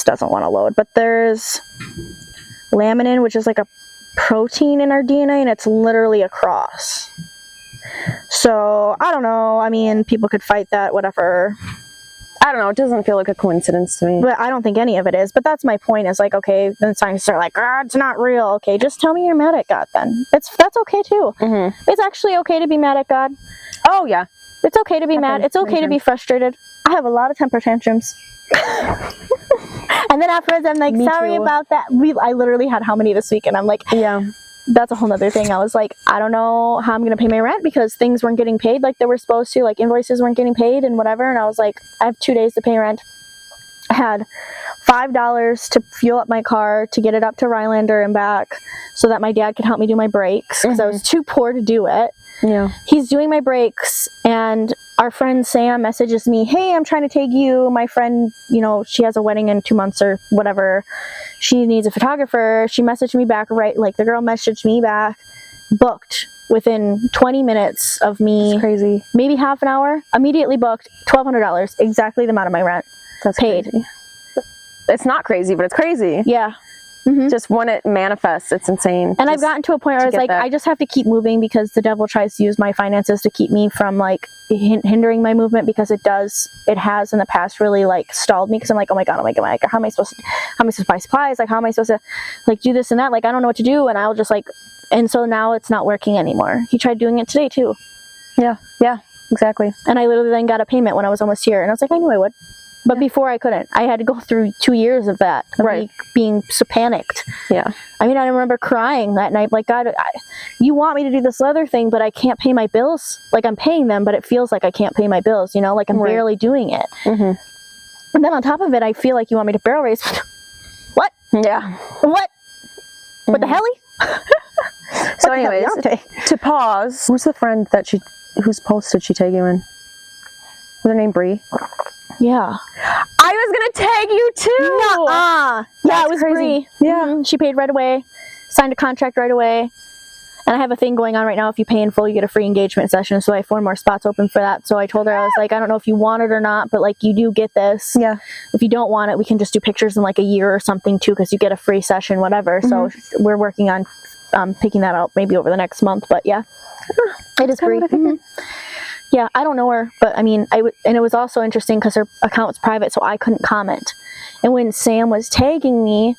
doesn't want to load, but there's laminin, which is like a protein in our DNA, and it's literally a cross. So, I don't know. I mean, people could fight that, whatever. I don't know. It doesn't feel like a coincidence to me. But I don't think any of it is. But that's my point. Is like, okay, then scientists are like, it's not real. Okay, just tell me you're mad at God. Then that's okay too. It's actually okay to be mad at God. Oh yeah, it's okay to be mad. It's okay to be frustrated. I have a lot of temper tantrums. And then afterwards, I'm like, sorry about that. I literally had how many this week, and I'm like, yeah. That's a whole nother thing. I was like, I don't know how I'm going to pay my rent because things weren't getting paid like they were supposed to. Like invoices weren't getting paid and whatever. And I was like, I have 2 days to pay rent. I had $5 to fuel up my car to get it up to Rylander and back so that my dad could help me do my brakes because I was too poor to do it. Yeah. He's doing my brakes, and our friend Sam messages me, hey, I'm trying to take you. My friend, you know, she has a wedding in 2 months or whatever. She needs a photographer. She messaged me back, right? Like the girl messaged me back, booked within 20 minutes of me. That's crazy. Maybe half an hour. Immediately booked $1,200, exactly the amount of my rent. That's paid. Crazy. It's not crazy, but it's crazy. Yeah. Just when it manifests, it's insane. And I've gotten to a point where I was like, I just have to keep moving because the devil tries to use my finances to keep me from like hindering my movement, because it has in the past really like stalled me, because I'm like, oh my god, how am I supposed to buy supplies? Like, how am I supposed to like do this and that? Like, I don't know what to do. And I'll just like, and so now it's not working anymore. He tried doing it today too. Yeah, exactly. And I literally then got a payment when I was almost here, and I was like, I knew I would. But before I couldn't. I had to go through 2 years of that, of me being so panicked. Yeah. I mean, I remember crying that night, like, God, you want me to do this leather thing, but I can't pay my bills. Like, I'm paying them, but it feels like I can't pay my bills, you know? Like, I'm barely doing it. And then on top of it, I feel like you want me to barrel race. What? Yeah. What? What the helly? So anyways, to pause, who's the friend that whose post did she tag you in? Was her name Bree? Yeah. I was gonna tag you too. Yeah, it was Bree. Yeah. She paid right away, signed a contract right away. And I have a thing going on right now. If you pay in full, you get a free engagement session. So I have 4 more spots open for that. So I told her, I was like, I don't know if you want it or not, but like, you do get this. Yeah. If you don't want it, we can just do pictures in like a year or something too, because you get a free session, whatever. So we're working on picking that out maybe over the next month. But yeah, it is Bree. Yeah, I don't know her, but I mean, and it was also interesting because her account was private, so I couldn't comment. And when Sam was tagging me,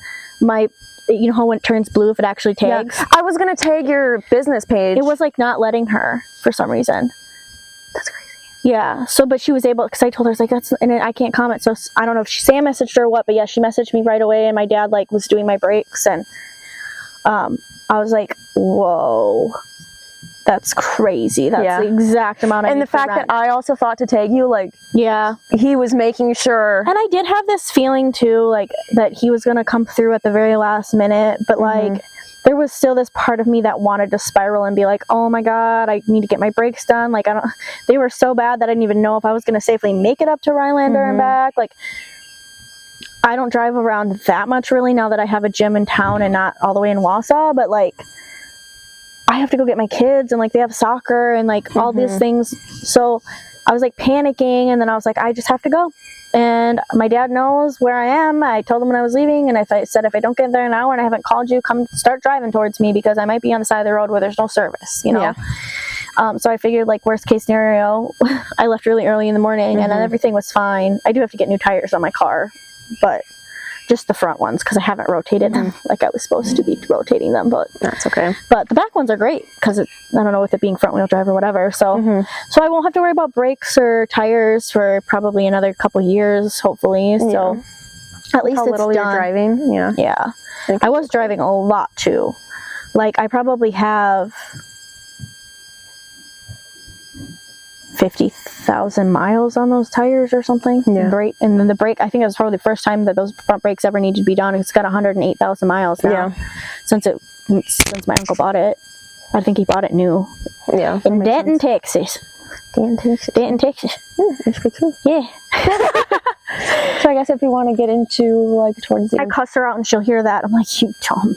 you know how when it turns blue if it actually tags? Yeah. I was gonna tag your business page. It was like not letting her for some reason. That's crazy. Yeah. So, but she was able, because I told her, I was like, and I can't comment. So I don't know if Sam messaged her or what, but yeah, she messaged me right away, and my dad like was doing my brakes, and I was like, whoa. That's crazy. That's the exact amount I need. And the fact that I also thought to tag you, like, he was making sure. And I did have this feeling too, like, that he was going to come through at the very last minute, but like, there was still this part of me that wanted to spiral and be like, oh my god, I need to get my brakes done. Like, they were so bad that I didn't even know if I was going to safely make it up to Rylander and back. Like, I don't drive around that much really now that I have a gym in town and not all the way in Wausau, but like, I have to go get my kids, and like they have soccer and like all these things. So I was like panicking, and then I was like, I just have to go. And my dad knows where I am. I told him when I was leaving, and if I don't get there in an hour and I haven't called you, come start driving towards me, because I might be on the side of the road where there's no service, you know? Yeah. So I figured, like, worst case scenario, I left really early in the morning, and then everything was fine. I do have to get new tires on my car, but just the front ones, because I haven't rotated them like I was supposed to be rotating them, but that's okay. But the back ones are great, because I don't know, with it being front wheel drive or whatever, so so I won't have to worry about brakes or tires for probably another couple years, hopefully. So at least it's done. You're driving. Yeah. I was driving a lot too. Like, I probably have 50,000 miles on those tires or something. Brake, and then the brake, I think it was probably the first time that those front brakes ever needed to be done. It's got 108,000 miles now. Since my uncle bought it. I think he bought it new. Yeah. In Denton, Texas. Denton, Texas. Yeah. So I guess if you want to get into like towards the I cuss her out and she'll hear that. I'm like, you dumb.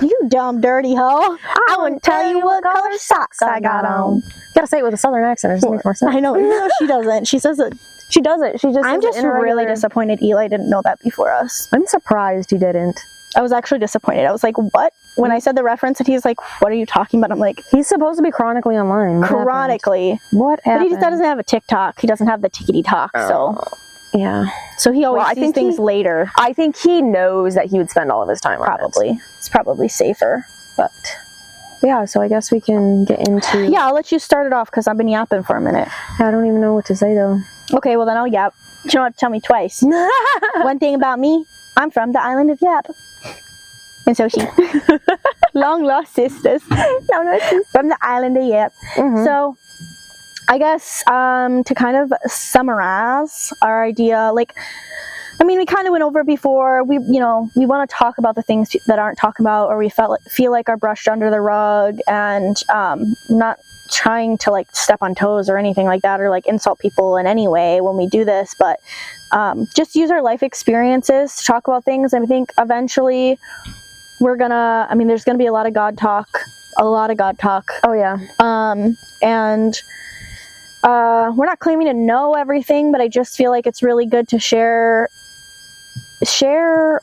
You dumb dirty hoe. I wouldn't tell you what color socks I got on. You gotta say it with a southern accent. It just makes more sense. I know. Even though she doesn't. She says it. She does it. She just. I'm just really disappointed Eli didn't know that before us. I'm surprised he didn't. I was actually disappointed. I was like, what? When I said the reference, and he's like, what are you talking about? I'm like, he's supposed to be chronically online. Chronically. What happened? But he just doesn't have a TikTok. He doesn't have the tickety talk. So yeah. So he always sees things later. I think he knows that he would spend all of his time on it. It's probably safer. But yeah, so I guess we can get into... Yeah, I'll let you start it off because I've been yapping for a minute. I don't even know what to say, though. Okay, well then I'll yap. You don't have to tell me twice. One thing about me, I'm from the island of Yap. And so she... Long lost sisters. From the island of Yap. So... I guess to kind of summarize our idea, like, I mean, we kind of went over it before. We want to talk about the things that aren't talked about, or we feel like are brushed under the rug, and not trying to like step on toes or anything like that, or like insult people in any way when we do this, but just use our life experiences to talk about things. And I think eventually there's gonna be a lot of God talk. Oh yeah. And we're not claiming to know everything, but I just feel like it's really good to share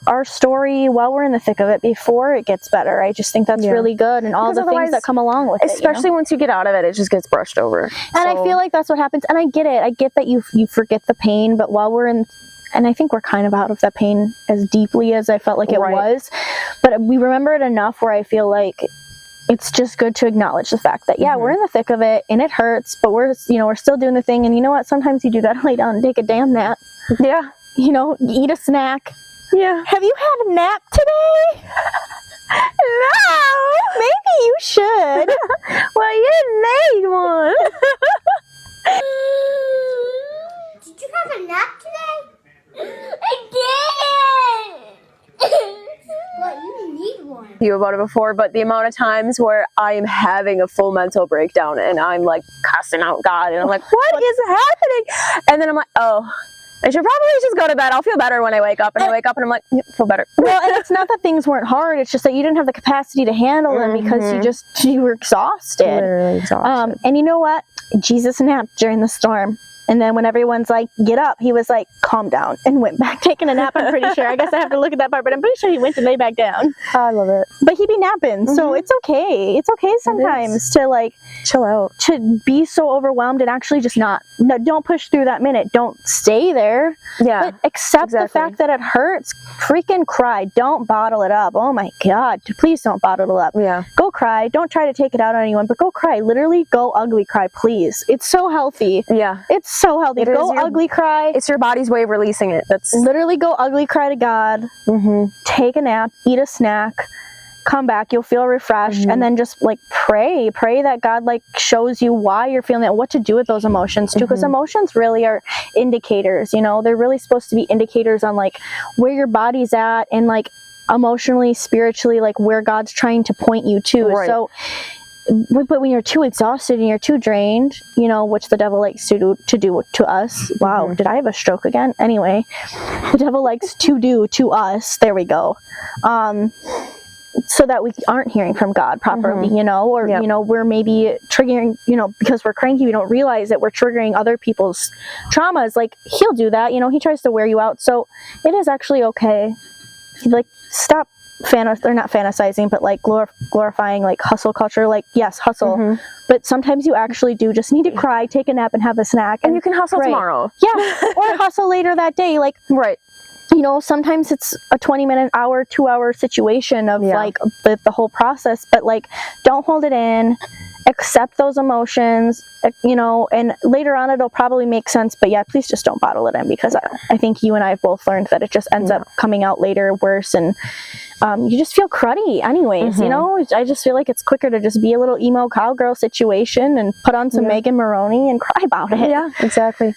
our story while we're in the thick of it before it gets better. I just think that's really good, and all the things that come along with it. Especially once you get out of it, it just gets brushed over. And I feel like that's what happens. And I get it. I get that you forget the pain, but while we're in, and I think we're kind of out of that pain as deeply as I felt like it was, but we remember it enough where I feel like it's just good to acknowledge the fact that, we're in the thick of it and it hurts, but we're still doing the thing. And you know what? Sometimes you do gotta lay down and take a damn nap. Yeah. Eat a snack. Yeah. Have you had a nap today? No. Maybe you should. Well, you need one. Did you have a nap today? I did. Well, you need one. You about it before, but the amount of times where I'm having a full mental breakdown and I'm like cussing out God, and I'm like, what is happening? And then I'm like, oh, I should probably just go to bed. I'll feel better when I wake up. And I wake up and I'm like, feel better. Well, and it's not that things weren't hard. It's just that you didn't have the capacity to handle them because you were exhausted. Literally exhausted. And you know what? Jesus napped during the storm. And then when everyone's like, get up, he was like, calm down, and went back taking a nap, I'm pretty sure. I guess I have to look at that part, but I'm pretty sure he went to lay back down. I love it. But he be napping, so it's okay. It's okay sometimes to like chill out, to be so overwhelmed and actually just don't push through that minute. Don't stay there. Yeah. But accept the fact that it hurts. Freaking cry. Don't bottle it up. Oh my God. Please don't bottle it up. Yeah. Go cry. Don't try to take it out on anyone, but go cry. Literally go ugly cry, please. It's so healthy. Yeah. It's so healthy. Go ugly cry. It's your body's way of releasing it. That's literally go ugly cry to God. Take a nap, eat a snack, come back, you'll feel refreshed, and then just like pray that God like shows you why you're feeling it, what to do with those emotions too, because emotions really are indicators. They're really supposed to be indicators on like where your body's at, and like emotionally, spiritually, like where God's trying to point you to. Right. So but when you're too exhausted and you're too drained, which the devil likes to do to us. Wow, did I have a stroke again? Anyway, the devil likes to do to us. There we go. So that we aren't hearing from God properly, or we're maybe triggering, because we're cranky, we don't realize that we're triggering other people's traumas. Like he'll do that, he tries to wear you out. So it is actually okay. Like stop. They're not fantasizing, but like glorifying like hustle culture. Like yes, hustle, but sometimes you actually do just need to cry, take a nap, and have a snack, and you can hustle tomorrow. Yeah, or hustle later that day. Like sometimes it's a 20-minute, hour, 2-hour situation of like the whole process. But like, don't hold it in. Accept those emotions, and later on it'll probably make sense, but please just don't bottle it in, because I think you and I have both learned that it just ends up coming out later worse, and you just feel cruddy anyways. I just feel like it's quicker to just be a little emo cowgirl situation and put on some Megan Maroney and cry about it. Yeah, exactly.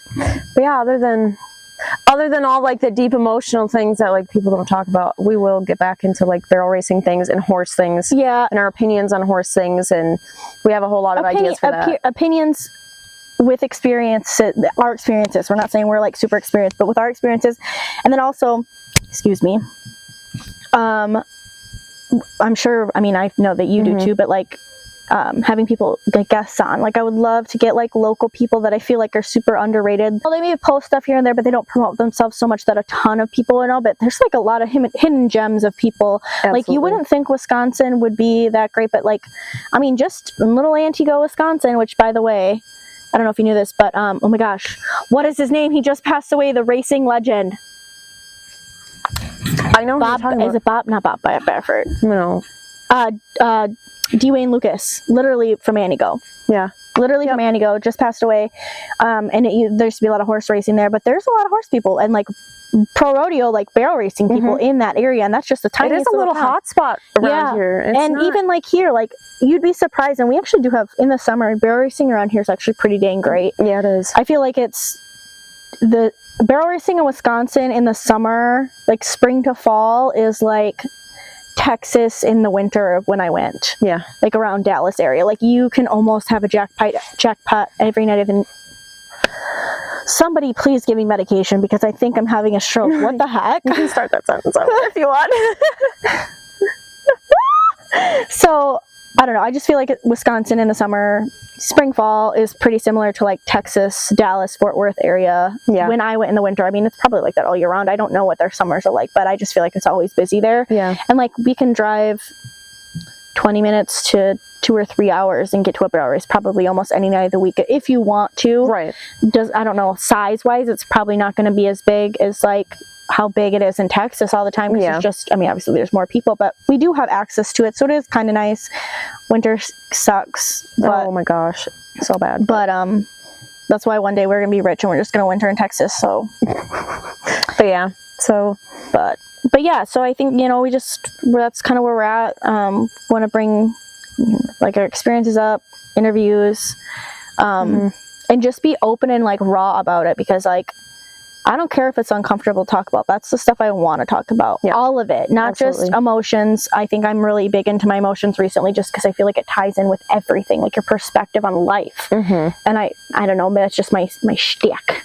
But yeah, other than all like the deep emotional things that like people don't talk about, we will get back into like barrel racing things and horse things, and our opinions on horse things, and we have a whole lot of ideas for that. Opinions with our experiences. We're not saying we're like super experienced, but with our experiences. And then also, excuse me, I'm sure, I know that you do too, but like having people like guests on. Like I would love to get like local people that I feel like are super underrated. Well, they may post stuff here and there, but they don't promote themselves so much that a ton of people know. But there's like a lot of hidden gems of people. Absolutely. Like you wouldn't think Wisconsin would be that great, but like, I mean, just in little Antigo, Wisconsin, which by the way, I don't know if you knew this, but oh my gosh, what is his name? He just passed away, the racing legend. I know. Bob, is it Bob? Not Bob Baffert. No. Dwayne Lucas, literally from Antigo. Yeah. Literally from Antigo, just passed away. And there used to be a lot of horse racing there, but there's a lot of horse people and like pro rodeo, like barrel racing people in that area. And that's just a tiny. It is a little hot spot around here. And even like here, like you'd be surprised. And we actually do have in the summer, barrel racing around here is actually pretty dang great. Yeah, it is. I feel like it's the barrel racing in Wisconsin in the summer, like spring to fall, is like Texas in the winter when I went. Yeah. Like around Dallas area. Like you can almost have a jackpot every night. Somebody please give me medication because I think I'm having a stroke. What the heck? You can start that sentence over if you want. So I don't know. I just feel like Wisconsin in the summer, spring, fall is pretty similar to like Texas, Dallas, Fort Worth area. Yeah. When I went in the winter, I mean, it's probably like that all year round. I don't know what their summers are like, but I just feel like it's always busy there. Yeah. And like we can drive 20 minutes to 2 or 3 hours and get to a barrel race probably almost any night of the week if you want to. Right. I don't know, size wise, it's probably not going to be as big as like how big it is in Texas all the time. Yeah. It's just, I mean, obviously there's more people, but we do have access to it. So it is kind of nice. Winter sucks. But, oh my gosh. So bad. But that's why one day we're going to be rich and we're just going to winter in Texas. So, but yeah, so, but yeah, so I think, you know, that's kind of where we're at. Want to bring like our experiences up, interviews, and just be open and like raw about it because like, I don't care if it's uncomfortable to talk about. That's the stuff I want to talk about. Yeah. All of it, not Absolutely. just emotions. I think I'm really big into my emotions recently just because I feel like it ties in with everything, like your perspective on life. And I don't know, but it's just my shtick.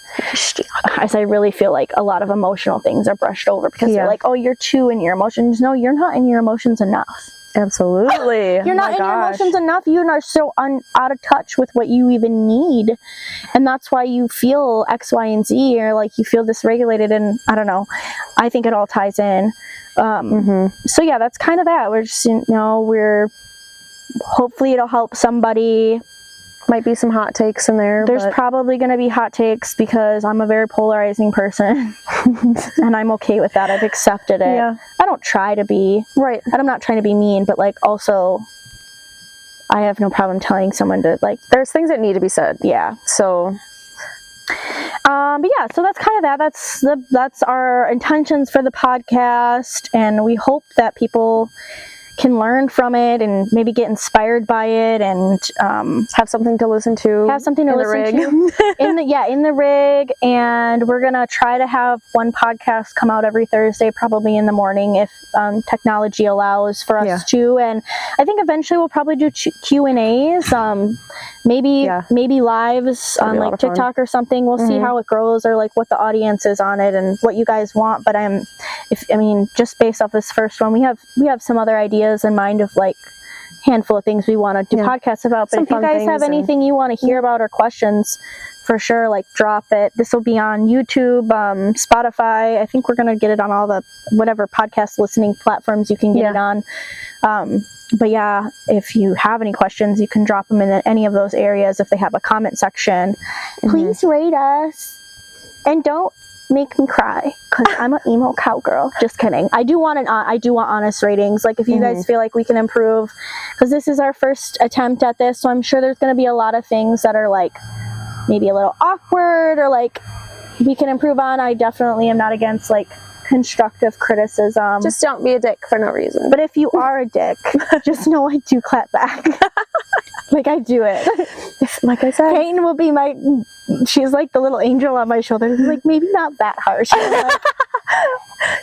As I really feel like a lot of emotional things are brushed over because they're like, oh, you're too in your emotions. No, you're not in your emotions enough. Absolutely. You're not in your emotions enough. You're not so out of touch with what you even need. And that's why you feel X, Y, and Z, or like you feel dysregulated. And I don't know. I think it all ties in. So yeah, that's kind of that. We're just, you know, hopefully it'll help somebody. Might be some hot takes in there. There's probably going to be hot takes because I'm a very polarizing person and I'm okay with that. I've accepted it. Yeah. I don't try to be. Right. And I'm not trying to be mean, but like also I have no problem telling someone to like. There's things that need to be said. Yeah. So. But yeah, so that's kind of that. That's our intentions for the podcast. And we hope that people can learn from it and maybe get inspired by it and have something to listen to. Have something to listen to in the rig. And we're gonna try to have one podcast come out every Thursday, probably in the morning if technology allows for us to. And I think eventually we'll probably do Q&As, maybe lives on like TikTok or something. We'll see how it grows or like what the audience is on it and what you guys want. But just based off this first one, we have some other ideas in mind of like handful of things we want to do podcasts about. But if you guys have anything you want to hear about or questions, for sure, like drop it. This will be on YouTube, Spotify. I think we're going to get it on all the whatever podcast listening platforms you can get it on. But yeah, if you have any questions, you can drop them in any of those areas. If they have a comment section, please rate us and don't make me cry because I'm an emo cowgirl. Just kidding. I do want honest ratings. Like if you guys feel like we can improve, because this is our first attempt at this, so I'm sure there's going to be a lot of things that are like maybe a little awkward or like we can improve on. I definitely am not against like constructive criticism. Just don't be a dick for no reason. But if you are a dick, just know I do clap back. Like I do it. Like I said, Peyton will be she's like the little angel on my shoulder. Like maybe not that harsh. Like,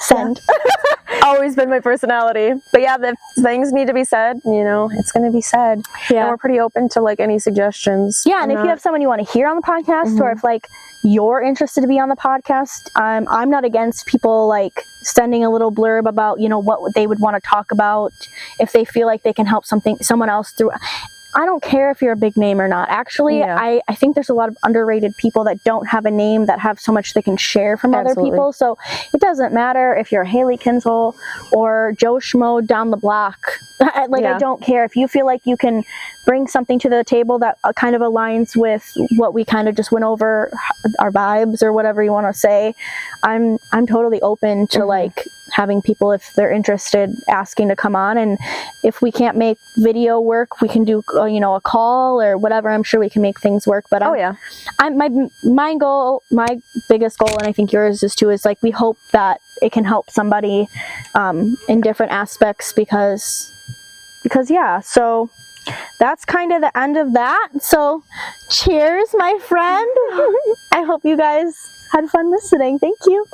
send. Always been my personality. But yeah, if things need to be said, you know, it's going to be said. Yeah. And we're pretty open to like any suggestions. Yeah, and if you have someone you want to hear on the podcast or if like you're interested to be on the podcast, I'm not against people like sending a little blurb about, you know, what they would want to talk about if they feel like they can help someone else through. I don't care if you're a big name or not. Actually, I think there's a lot of underrated people that don't have a name that have so much they can share from other people. So it doesn't matter if you're Haley Kinsel or Joe Schmo down the block. I don't care. If you feel like you can bring something to the table that kind of aligns with what we kind of just went over, our vibes or whatever you want to say, I'm totally open to like having people, if they're interested, asking to come on. And if we can't make video work, we can do a call or whatever. I'm sure we can make things work. But my goal, my biggest goal, and I think yours is too, is like we hope that it can help somebody in different aspects because yeah. So that's kind of the end of that. So cheers, my friend. I hope you guys had fun listening. Thank you.